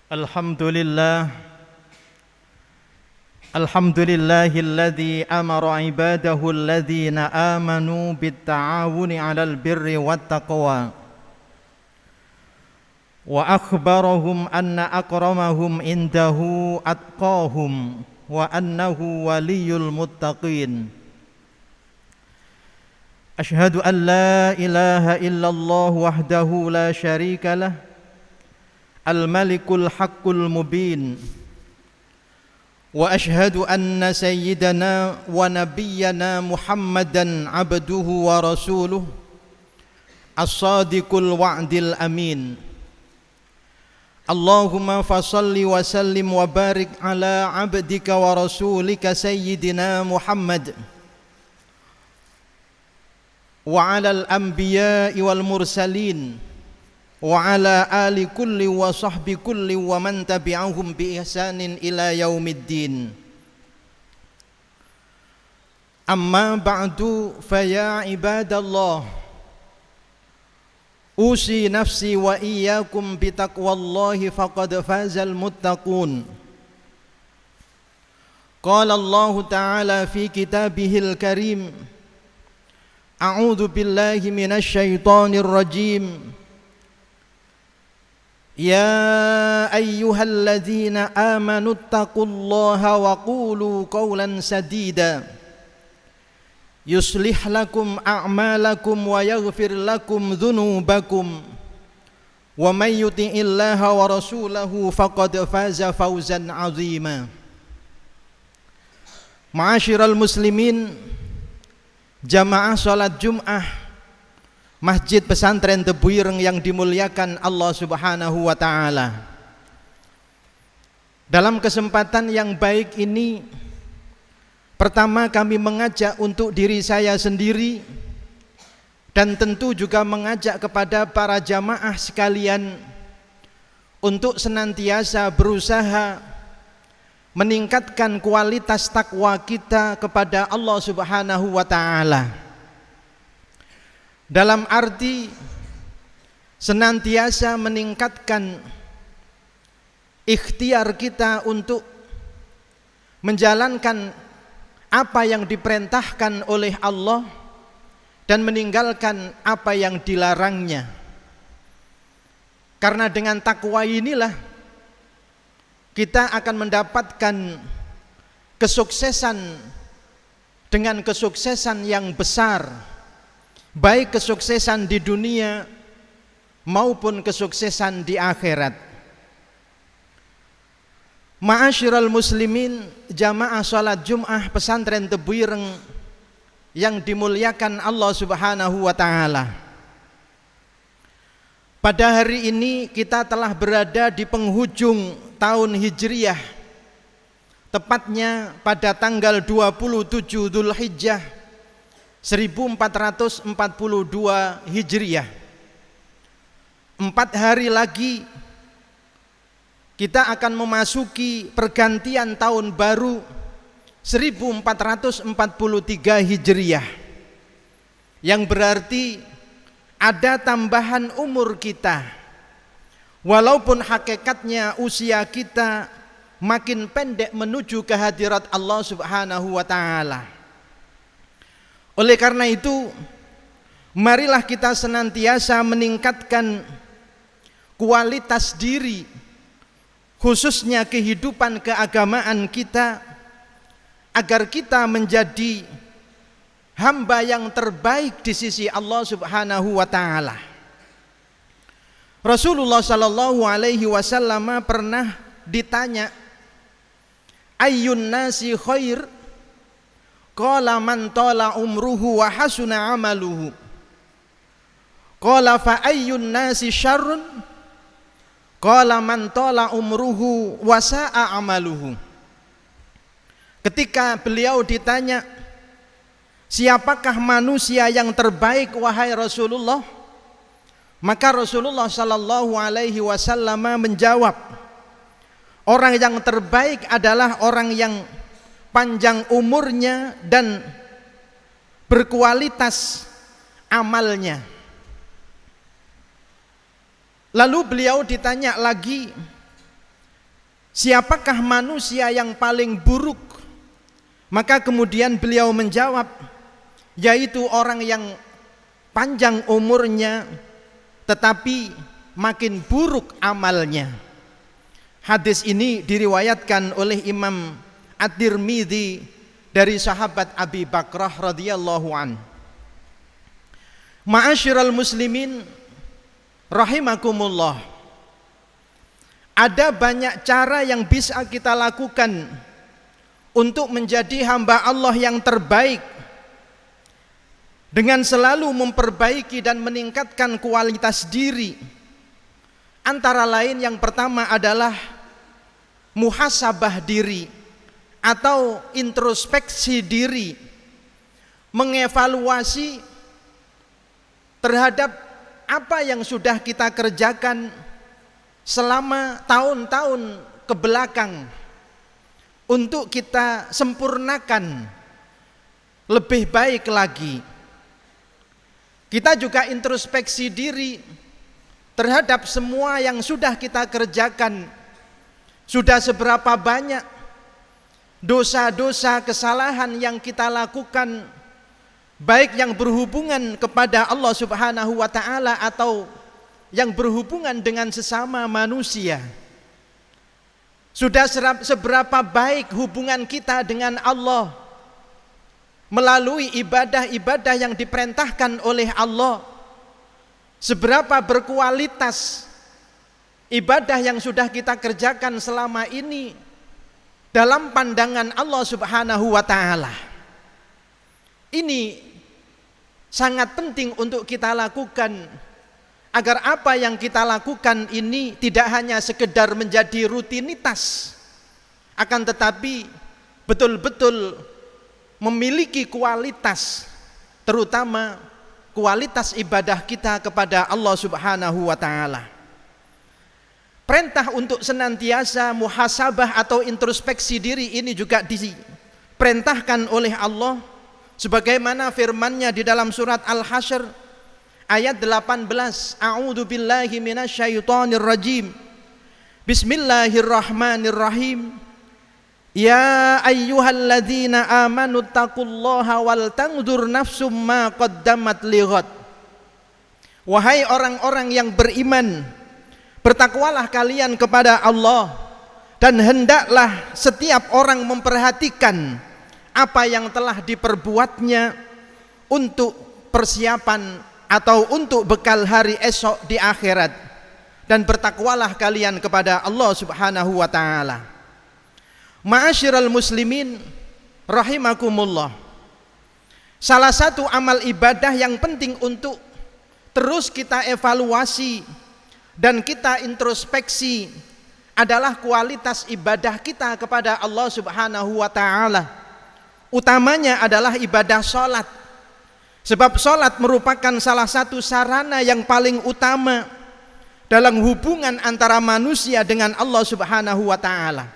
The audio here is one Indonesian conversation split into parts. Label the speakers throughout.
Speaker 1: Alhamdulillah Alhamdulillahilladzi amara ibadahu alladzina amanu bitta'awuni 'alal birri wattaqwa wa akhbarahum anna akramahum indahu atqahum wa annahu waliyyul muttaqin. Ashhadu an la ilaha illallah wahdahu la syarika lah al-malikul haqqul mubin wa ashhadu anna sayyidana wa nabiyyana Muhammadan abduhu wa rasuluh as-sadiqul wa'dil amin. Allahumma fasalli wa sallim wa barik ala abdika wa rasulika sayyidina Muhammad wa ala al-anbiya'i wal mursalin wa ala ali kulli wa sahbi kulli wa man tabi'ahum bi ihsanin ila yaumiddin. Amma ba'du fa ya ibadallah, usi nafsi wa iyyakum bi taqwallahi faqad fazal muttaqun. Qala Allah ta'ala fi kitabihil karim, a'udzu billahi minasy syaithanir rajim. Ya ayyuhalladzina amanu taqullaha wa qulu qawlan sadida yuslih lakum a'malakum wa yaghfir lakum dhunubakum wa may yuti'illaha wa rasulahu faqad faza fawzan 'azima. Ma'asyiral muslimin, jamaah salat Jumat Masjid Pesantren Tebu Ireng yang dimuliakan Allah Subhanahu wa taala. Dalam kesempatan yang baik ini, pertama kami mengajak untuk diri saya sendiri dan tentu juga mengajak kepada para jamaah sekalian untuk senantiasa berusaha meningkatkan kualitas takwa kita kepada Allah Subhanahu wa taala. Dalam arti senantiasa meningkatkan ikhtiar kita untuk menjalankan apa yang diperintahkan oleh Allah dan meninggalkan apa yang dilarangnya. Karena dengan takwa inilah kita akan mendapatkan kesuksesan dengan kesuksesan yang besar, baik kesuksesan di dunia maupun kesuksesan di akhirat. Ma'asyiral muslimin, jamaah salat Jumat Pesantren Tebu Ireng yang dimuliakan Allah Subhanahu wa taala. Pada hari ini kita telah berada di penghujung tahun Hijriyah, tepatnya pada tanggal 27 Dzulhijjah 1442 Hijriah. 4 hari lagi kita akan memasuki pergantian tahun baru 1443 Hijriah, yang berarti ada tambahan umur kita. Walaupun hakikatnya usia kita makin pendek menuju ke hadirat Allah Subhanahu wa taala. Oleh karena itu, marilah kita senantiasa meningkatkan kualitas diri, khususnya kehidupan keagamaan kita, agar kita menjadi hamba yang terbaik di sisi Allah Subhanahu wa taala. Rasulullah sallallahu alaihi wasallam pernah ditanya, ayyun nasi khair? Qala man tala umruhu wa hasuna amaluhu. Qala fa ayyun nasi syarrun? Qala man tala umruhu wa sa'a amaluhu. Ketika beliau ditanya, siapakah manusia yang terbaik wahai Rasulullah? Maka Rasulullah sallallahu alaihi wasallam menjawab, orang yang terbaik adalah orang yang panjang umurnya dan berkualitas amalnya. Lalu beliau ditanya lagi, siapakah manusia yang paling buruk? Maka kemudian beliau menjawab, yaitu orang yang panjang umurnya tetapi makin buruk amalnya. Hadis ini diriwayatkan oleh Imam At-Tirmidzi dari sahabat Abi Bakrah radhiyallahu an. Ma'asyiral muslimin rahimakumullah. Ada banyak cara yang bisa kita lakukan untuk menjadi hamba Allah yang terbaik, dengan selalu memperbaiki dan meningkatkan kualitas diri. Antara lain yang pertama adalah muhasabah diri atau introspeksi diri, mengevaluasi terhadap apa yang sudah kita kerjakan selama tahun-tahun ke belakang untuk kita sempurnakan lebih baik lagi. Kita juga introspeksi diri terhadap semua yang sudah kita kerjakan. Sudah seberapa banyak dosa-dosa, kesalahan yang kita lakukan, baik yang berhubungan kepada Allah Subhanahu wa ta'ala atau yang berhubungan dengan sesama manusia. Sudah seberapa baik hubungan kita dengan Allah melalui ibadah-ibadah yang diperintahkan oleh Allah. Seberapa berkualitas ibadah yang sudah kita kerjakan selama ini dalam pandangan Allah Subhanahu wa ta'ala. Ini sangat penting untuk kita lakukan, agar apa yang kita lakukan ini tidak hanya sekedar menjadi rutinitas, akan tetapi betul-betul memiliki kualitas, terutama kualitas ibadah kita kepada Allah Subhanahu wa ta'ala. Perintah untuk senantiasa muhasabah atau introspeksi diri ini juga diperintahkan oleh Allah, sebagaimana firman-Nya di dalam surat Al-Hasyr ayat 18. A'udzu billahi minasyaitonir rajim. Bismillahirrahmanirrahim. Ya ayyuhalladzina amanu taqullaha wal tanzur nafsum ma qaddamat lighad. Wahai orang-orang yang beriman, bertakwalah kalian kepada Allah, dan hendaklah setiap orang memperhatikan apa yang telah diperbuatnya untuk persiapan atau untuk bekal hari esok di akhirat, dan bertakwalah kalian kepada Allah Subhanahu wa ta'ala. Ma'asyiral muslimin rahimakumullah. Salah satu amal ibadah yang penting untuk terus kita evaluasi dan kita introspeksi adalah kualitas ibadah kita kepada Allah Subhanahu wa ta'ala. Utamanya adalah ibadah sholat. Sebab sholat merupakan salah satu sarana yang paling utama dalam hubungan antara manusia dengan Allah Subhanahu wa ta'ala.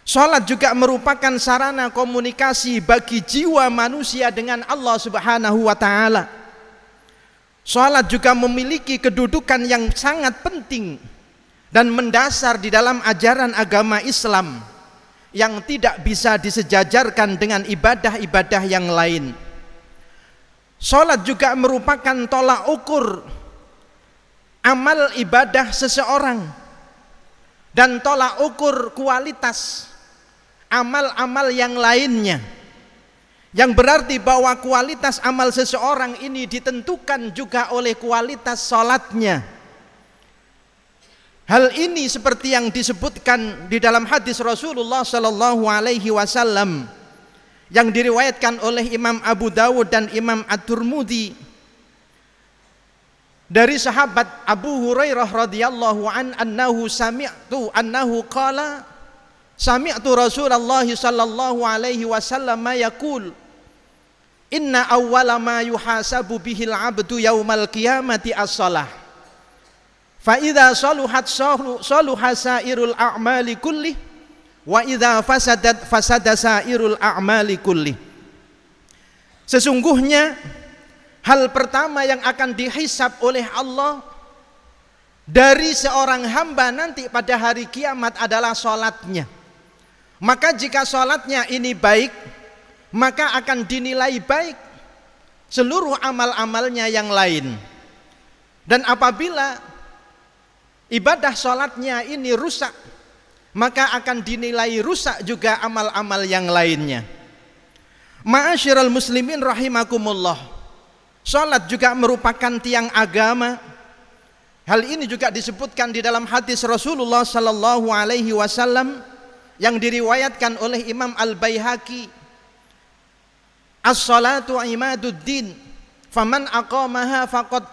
Speaker 1: Sholat juga merupakan sarana komunikasi bagi jiwa manusia dengan Allah Subhanahu wa ta'ala. Sholat juga memiliki kedudukan yang sangat penting dan mendasar di dalam ajaran agama Islam, yang tidak bisa disejajarkan dengan ibadah-ibadah yang lain. Sholat juga merupakan tolak ukur amal ibadah seseorang dan tolak ukur kualitas amal-amal yang lainnya, yang berarti bahwa kualitas amal seseorang ini ditentukan juga oleh kualitas sholatnya. Hal ini seperti yang disebutkan di dalam hadis Rasulullah Sallallahu Alaihi Wasallam yang diriwayatkan oleh Imam Abu Dawud dan Imam At-Tirmidzi dari sahabat Abu Hurairah radhiyallahu anhu annahu qala sami'tu Rasulullah sallallahu alaihi wasallam yaqul inna awwala ma yuhasabu bihil 'abdu yaumal qiyamati as-shalah fa idza saluhat saluha sairul a'mali kulli wa idza fasadat fasada sairul a'mali kulli. Sesungguhnya hal pertama yang akan dihisab oleh Allah dari seorang hamba nanti pada hari kiamat adalah sholatnya. Maka jika sholatnya ini baik, maka akan dinilai baik seluruh amal-amalnya yang lain. Dan apabila ibadah sholatnya ini rusak, maka akan dinilai rusak juga amal-amal yang lainnya. Ma'asyiral muslimin rahimakumullah, sholat juga merupakan tiang agama. Hal ini juga disebutkan di dalam hadis Rasulullah sallallahu alaihi wasallam yang diriwayatkan oleh Imam Al-Baihaqi. As-salatu imaduddin, faman aqamaha faqad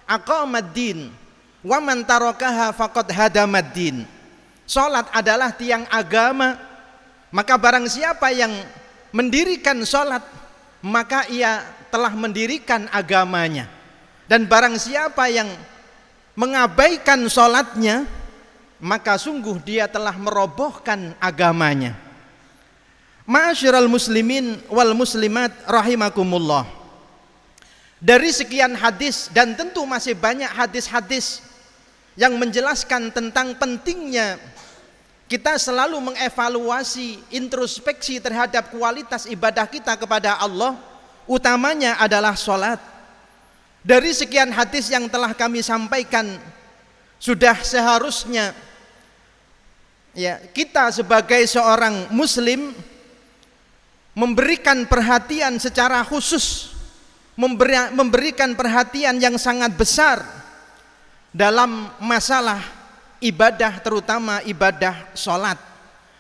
Speaker 1: aqamad-din, wa man tarakaha faqad hadamad-din. Salat adalah tiang agama, maka barang siapa yang mendirikan salat, maka ia telah mendirikan agamanya. Dan barang siapa yang mengabaikan salatnya, maka sungguh dia telah merobohkan agamanya. Ma'asyiral muslimin wal muslimat rahimakumullah. Dari sekian hadis, dan tentu masih banyak hadis-hadis yang menjelaskan tentang pentingnya kita selalu mengevaluasi, introspeksi terhadap kualitas ibadah kita kepada Allah, utamanya adalah sholat. Dari sekian hadis yang telah kami sampaikan, sudah seharusnya ya kita sebagai seorang muslim memberikan perhatian secara khusus, memberikan perhatian yang sangat besar dalam masalah ibadah, terutama ibadah sholat.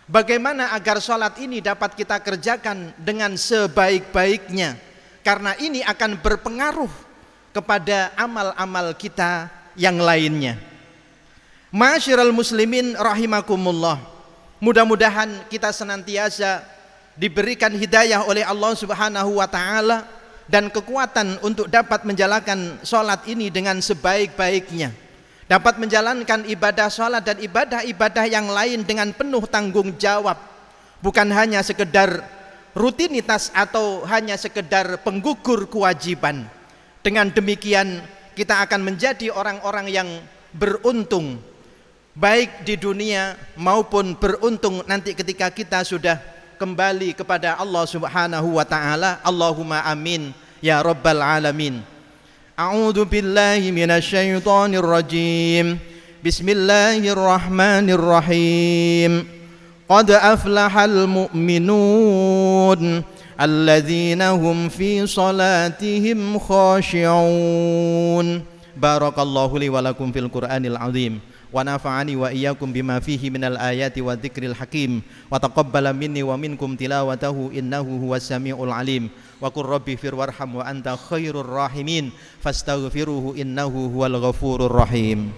Speaker 1: Bagaimana agar sholat ini dapat kita kerjakan dengan sebaik-baiknya, karena ini akan berpengaruh kepada amal-amal kita yang lainnya. Ma'asyiral muslimin rahimakumullah, mudah-mudahan kita senantiasa diberikan hidayah oleh Allah Subhanahu wa taala dan kekuatan untuk dapat menjalankan sholat ini dengan sebaik-baiknya, dapat menjalankan ibadah sholat dan ibadah-ibadah yang lain dengan penuh tanggung jawab, bukan hanya sekedar rutinitas atau hanya sekedar penggugur kewajiban. Dengan demikian kita akan menjadi orang-orang yang beruntung, baik di dunia maupun beruntung nanti ketika kita sudah kembali kepada Allah Subhanahu wa taala. Allahumma amin ya rabbal alamin. A'udzu billahi minasyaitonir rajim. Bismillahirrahmanirrahim. Qad aflahal mu'minun alladzina hum fi salatihim khashi'un. Barakallahu li wa lakum fil Qur'anil azim. Wa nafa'ani wa iyyakum bima fihi minal ayati wa dzikril hakim, wa taqabbala minni wa minkum tilawatahu innahu huwas samiul alim. Wa qur rabbi fir warham wa anta khairur rahimin fastaghfiruhu innahu huwal ghafurur rahim.